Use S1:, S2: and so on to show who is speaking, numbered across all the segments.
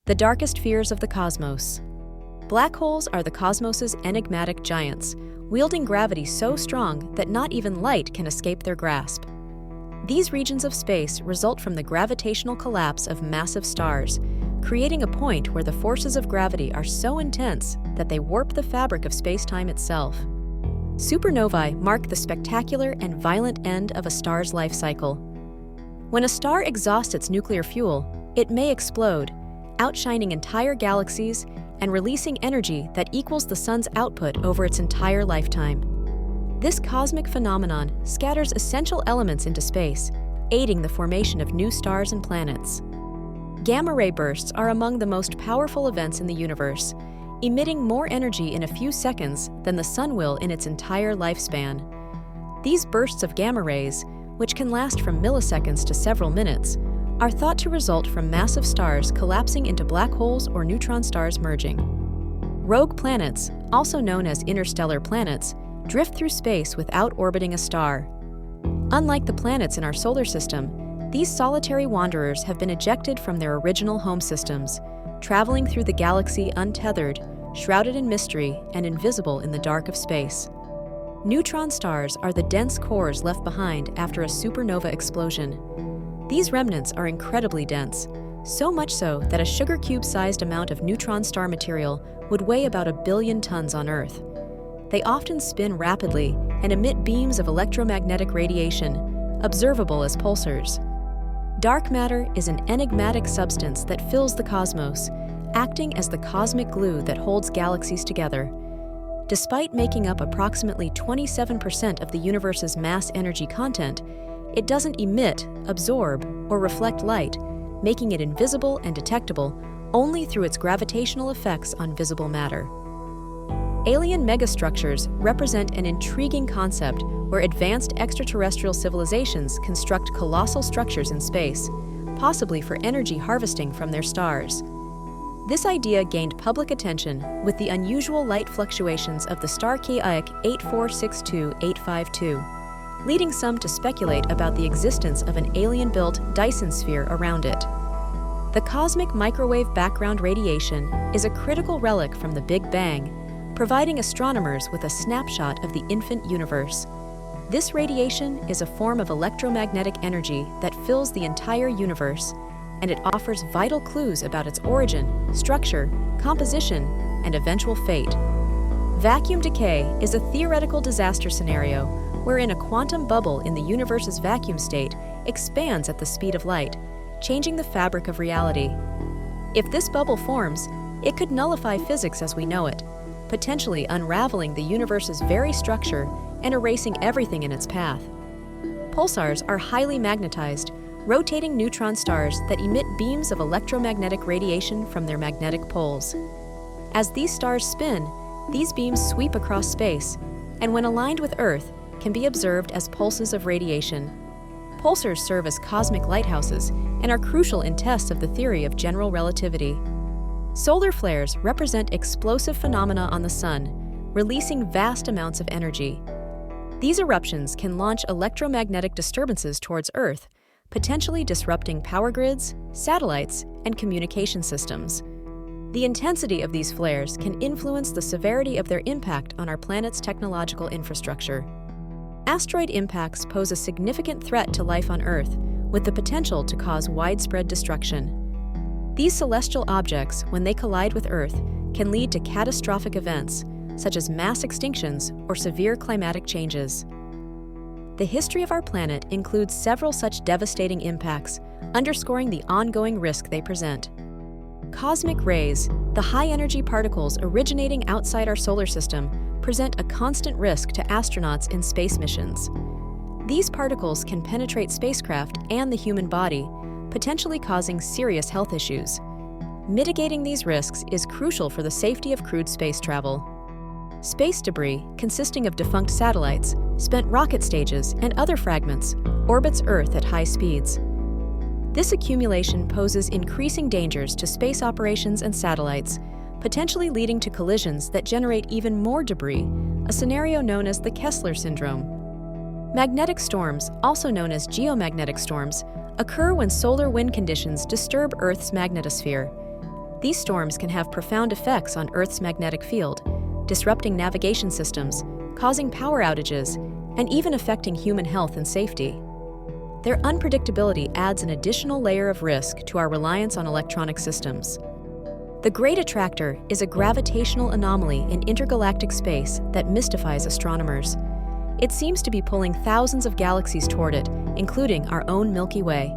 S1: The darkest fears of the cosmos. Black holes are the cosmos's enigmatic giants, wielding gravity so strong that not even light can escape their grasp. These regions of space result from the gravitational collapse of massive stars, creating a point where the forces of gravity are so intense that they warp the fabric of space-time itself. Supernovae mark the spectacular and violent end of a star's life cycle. When a star exhausts its nuclear fuel, it may explode, outshining entire galaxies and releasing energy that equals the sun's output over its entire lifetime. This cosmic phenomenon scatters essential elements into space, aiding the formation of new stars and planets. Gamma-ray bursts are among the most powerful events in the universe, emitting more energy in a few seconds than the sun will in its entire lifespan. These bursts of gamma rays, which can last from milliseconds to several minutes, are thought to result from massive stars collapsing into black holes or neutron stars merging. Rogue planets, also known as interstellar planets, drift through space without orbiting a star. Unlike the planets in our solar system, these solitary wanderers have been ejected from their original home systems, traveling through the galaxy untethered, shrouded in mystery, and invisible in the dark of space. Neutron stars are the dense cores left behind after a supernova explosion. These remnants are incredibly dense, so much so that a sugar cube-sized amount of neutron star material would weigh about 1 billion tons on Earth. They often spin rapidly and emit beams of electromagnetic radiation, observable as pulsars. Dark matter is an enigmatic substance that fills the cosmos, acting as the cosmic glue that holds galaxies together. Despite making up approximately 27% of the universe's mass energy content, it doesn't emit, absorb, or reflect light, making it invisible and detectable only through its gravitational effects on visible matter. Alien megastructures represent an intriguing concept where advanced extraterrestrial civilizations construct colossal structures in space, possibly for energy harvesting from their stars. This idea gained public attention with the unusual light fluctuations of the star Ki-Ike 8462852, leading some to speculate about the existence of an alien-built Dyson sphere around it. The cosmic microwave background radiation is a critical relic from the Big Bang, providing astronomers with a snapshot of the infant universe. This radiation is a form of electromagnetic energy that fills the entire universe, and it offers vital clues about its origin, structure, composition, and eventual fate. Vacuum decay is a theoretical disaster scenario wherein a quantum bubble in the universe's vacuum state expands at the speed of light, changing the fabric of reality. If this bubble forms, it could nullify physics as we know it, potentially unraveling the universe's very structure and erasing everything in its path. Pulsars are highly magnetized, rotating neutron stars that emit beams of electromagnetic radiation from their magnetic poles. As these stars spin, these beams sweep across space, and when aligned with Earth, can be observed as pulses of radiation. Pulsars serve as cosmic lighthouses and are crucial in tests of the theory of general relativity. Solar flares represent explosive phenomena on the sun, releasing vast amounts of energy. These eruptions can launch electromagnetic disturbances towards Earth, potentially disrupting power grids, satellites, and communication systems. The intensity of these flares can influence the severity of their impact on our planet's technological infrastructure. Asteroid impacts pose a significant threat to life on Earth, with the potential to cause widespread destruction. These celestial objects, when they collide with Earth, can lead to catastrophic events, such as mass extinctions or severe climatic changes. The history of our planet includes several such devastating impacts, underscoring the ongoing risk they present. Cosmic rays, the high-energy particles originating outside our solar system, present a constant risk to astronauts in space missions. These particles can penetrate spacecraft and the human body, potentially causing serious health issues. Mitigating these risks is crucial for the safety of crewed space travel. Space debris, consisting of defunct satellites, spent rocket stages, and other fragments, orbits Earth at high speeds. This accumulation poses increasing dangers to space operations and satellites, potentially leading to collisions that generate even more debris, a scenario known as the Kessler syndrome. Magnetic storms, also known as geomagnetic storms, occur when solar wind conditions disturb Earth's magnetosphere. These storms can have profound effects on Earth's magnetic field, disrupting navigation systems, causing power outages, and even affecting human health and safety. Their unpredictability adds an additional layer of risk to our reliance on electronic systems. The Great Attractor is a gravitational anomaly in intergalactic space that mystifies astronomers. It seems to be pulling thousands of galaxies toward it, including our own Milky Way.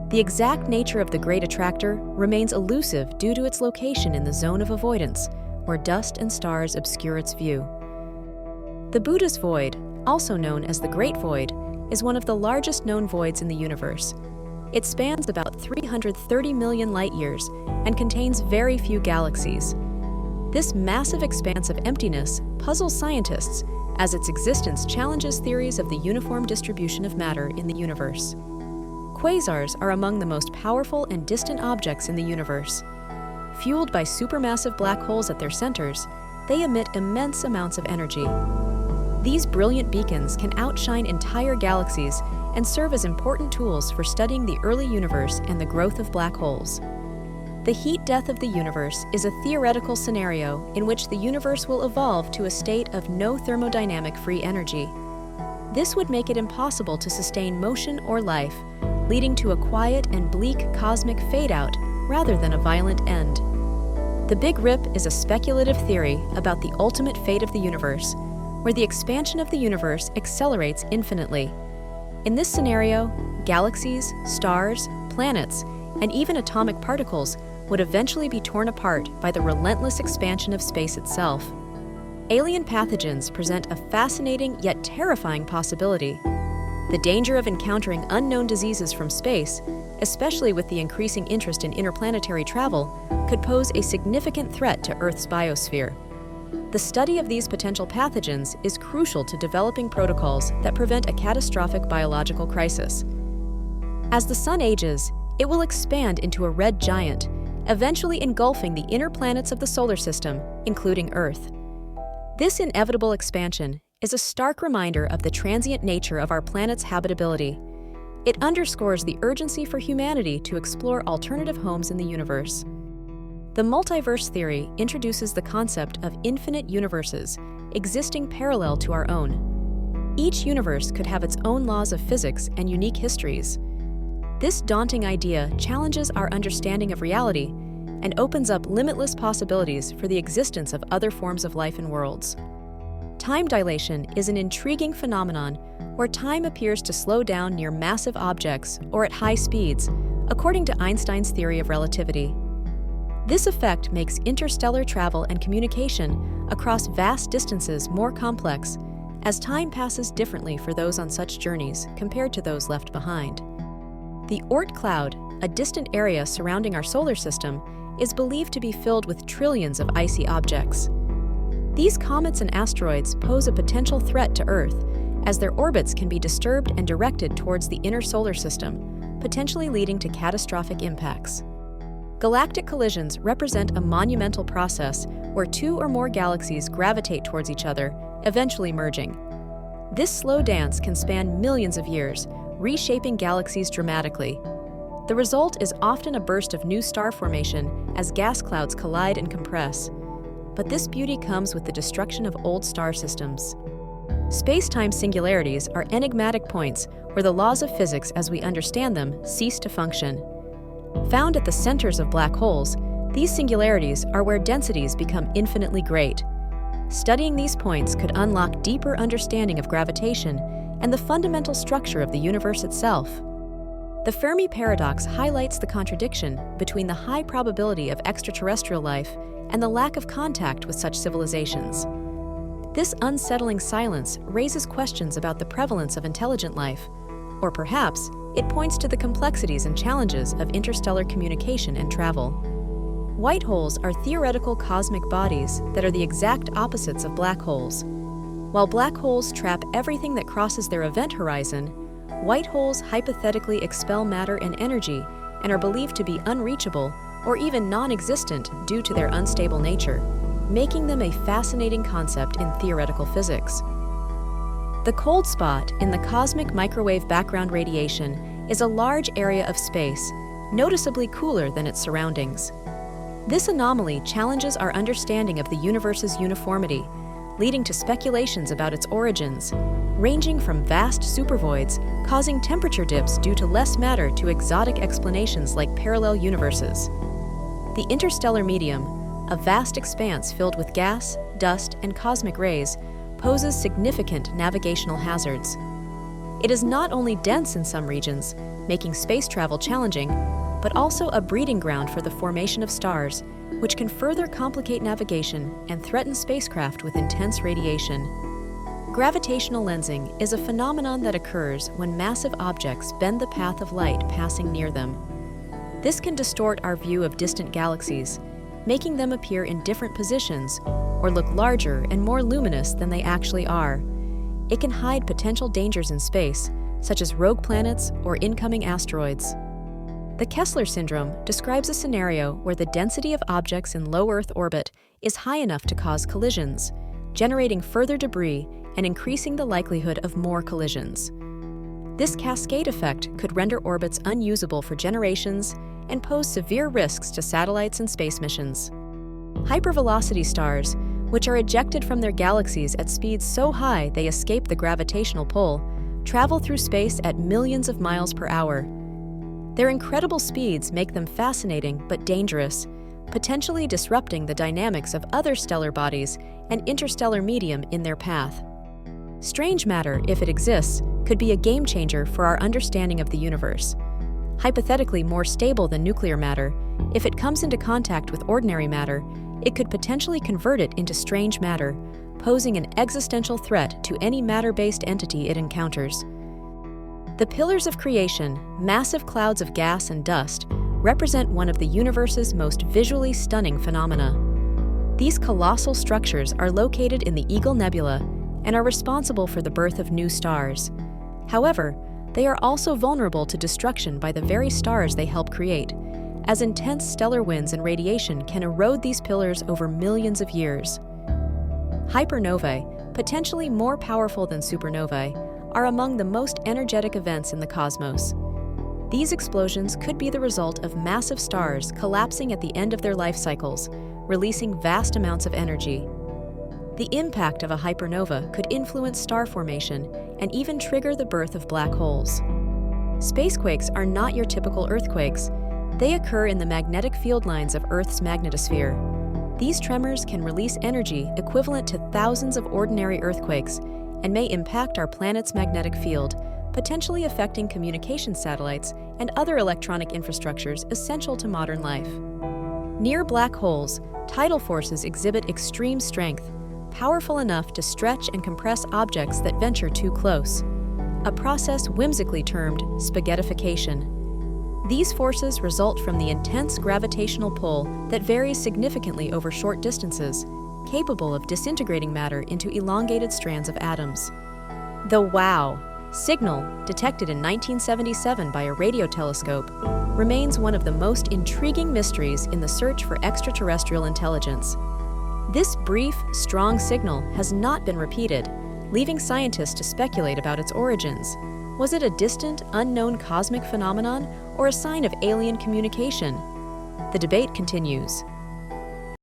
S1: The exact nature of the Great Attractor remains elusive due to its location in the zone of avoidance, where dust and stars obscure its view. The Buddha's Void, also known as the Great Void, is one of the largest known voids in the universe. It spans about 330 million light-years and contains very few galaxies. This massive expanse of emptiness puzzles scientists as its existence challenges theories of the uniform distribution of matter in the universe. Quasars are among the most powerful and distant objects in the universe. Fueled by supermassive black holes at their centers, they emit immense amounts of energy. These brilliant beacons can outshine entire galaxies and serve as important tools for studying the early universe and the growth of black holes. The heat death of the universe is a theoretical scenario in which the universe will evolve to a state of no thermodynamic free energy. This would make it impossible to sustain motion or life, leading to a quiet and bleak cosmic fade-out rather than a violent end. The Big Rip is a speculative theory about the ultimate fate of the universe, where the expansion of the universe accelerates infinitely. In this scenario, galaxies, stars, planets, and even atomic particles would eventually be torn apart by the relentless expansion of space itself. Alien pathogens present a fascinating yet terrifying possibility. The danger of encountering unknown diseases from space, especially with the increasing interest in interplanetary travel, could pose a significant threat to Earth's biosphere. The study of these potential pathogens is crucial to developing protocols that prevent a catastrophic biological crisis. As the Sun ages, it will expand into a red giant, eventually engulfing the inner planets of the solar system, including Earth. This inevitable expansion is a stark reminder of the transient nature of our planet's habitability. It underscores the urgency for humanity to explore alternative homes in the universe. The multiverse theory introduces the concept of infinite universes existing parallel to our own. Each universe could have its own laws of physics and unique histories. This daunting idea challenges our understanding of reality and opens up limitless possibilities for the existence of other forms of life and worlds. Time dilation is an intriguing phenomenon where time appears to slow down near massive objects or at high speeds, according to Einstein's theory of relativity. This effect makes interstellar travel and communication across vast distances more complex, as time passes differently for those on such journeys compared to those left behind. The Oort cloud, a distant area surrounding our solar system, is believed to be filled with trillions of icy objects. These comets and asteroids pose a potential threat to Earth, as their orbits can be disturbed and directed towards the inner solar system, potentially leading to catastrophic impacts. Galactic collisions represent a monumental process where two or more galaxies gravitate towards each other, eventually merging. This slow dance can span millions of years, reshaping galaxies dramatically. The result is often a burst of new star formation as gas clouds collide and compress. But this beauty comes with the destruction of old star systems. Space-time singularities are enigmatic points where the laws of physics as we understand them cease to function. Found at the centers of black holes, these singularities are where densities become infinitely great. Studying these points could unlock deeper understanding of gravitation and the fundamental structure of the universe itself. The Fermi paradox highlights the contradiction between the high probability of extraterrestrial life and the lack of contact with such civilizations. This unsettling silence raises questions about the prevalence of intelligent life, or perhaps it points to the complexities and challenges of interstellar communication and travel. White holes are theoretical cosmic bodies that are the exact opposites of black holes. While black holes trap everything that crosses their event horizon, white holes hypothetically expel matter and energy and are believed to be unreachable or even non-existent due to their unstable nature, making them a fascinating concept in theoretical physics. The cold spot in the cosmic microwave background radiation is a large area of space, noticeably cooler than its surroundings. This anomaly challenges our understanding of the universe's uniformity, leading to speculations about its origins, ranging from vast supervoids causing temperature dips due to less matter to exotic explanations like parallel universes. The interstellar medium, a vast expanse filled with gas, dust, and cosmic rays, poses significant navigational hazards. It is not only dense in some regions, making space travel challenging, but also a breeding ground for the formation of stars, which can further complicate navigation and threaten spacecraft with intense radiation. Gravitational lensing is a phenomenon that occurs when massive objects bend the path of light passing near them. This can distort our view of distant galaxies, making them appear in different positions or look larger and more luminous than they actually are. It can hide potential dangers in space, such as rogue planets or incoming asteroids. The Kessler syndrome describes a scenario where the density of objects in low Earth orbit is high enough to cause collisions, generating further debris and increasing the likelihood of more collisions. This cascade effect could render orbits unusable for generations and pose severe risks to satellites and space missions. Hypervelocity stars, which are ejected from their galaxies at speeds so high they escape the gravitational pull, travel through space at millions of miles per hour. Their incredible speeds make them fascinating but dangerous, potentially disrupting the dynamics of other stellar bodies and interstellar medium in their path. Strange matter, if it exists, could be a game changer for our understanding of the universe. Hypothetically more stable than nuclear matter, if it comes into contact with ordinary matter, it could potentially convert it into strange matter, posing an existential threat to any matter-based entity it encounters. The pillars of creation, massive clouds of gas and dust, represent one of the universe's most visually stunning phenomena. These colossal structures are located in the Eagle Nebula and are responsible for the birth of new stars. However, they are also vulnerable to destruction by the very stars they help create, as intense stellar winds and radiation can erode these pillars over millions of years. Hypernovae, potentially more powerful than supernovae, are among the most energetic events in the cosmos. These explosions could be the result of massive stars collapsing at the end of their life cycles, releasing vast amounts of energy. The impact of a hypernova could influence star formation and even trigger the birth of black holes. Spacequakes are not your typical earthquakes. They occur in the magnetic field lines of Earth's magnetosphere. These tremors can release energy equivalent to thousands of ordinary earthquakes and may impact our planet's magnetic field, potentially affecting communication satellites and other electronic infrastructures essential to modern life. Near black holes, tidal forces exhibit extreme strength, powerful enough to stretch and compress objects that venture too close, a process whimsically termed spaghettification. These forces result from the intense gravitational pull that varies significantly over short distances, capable of disintegrating matter into elongated strands of atoms. The WOW signal, detected in 1977 by a radio telescope, remains one of the most intriguing mysteries in the search for extraterrestrial intelligence. This brief, strong signal has not been repeated, leaving scientists to speculate about its origins. Was it a distant, unknown cosmic phenomenon or a sign of alien communication? The debate continues.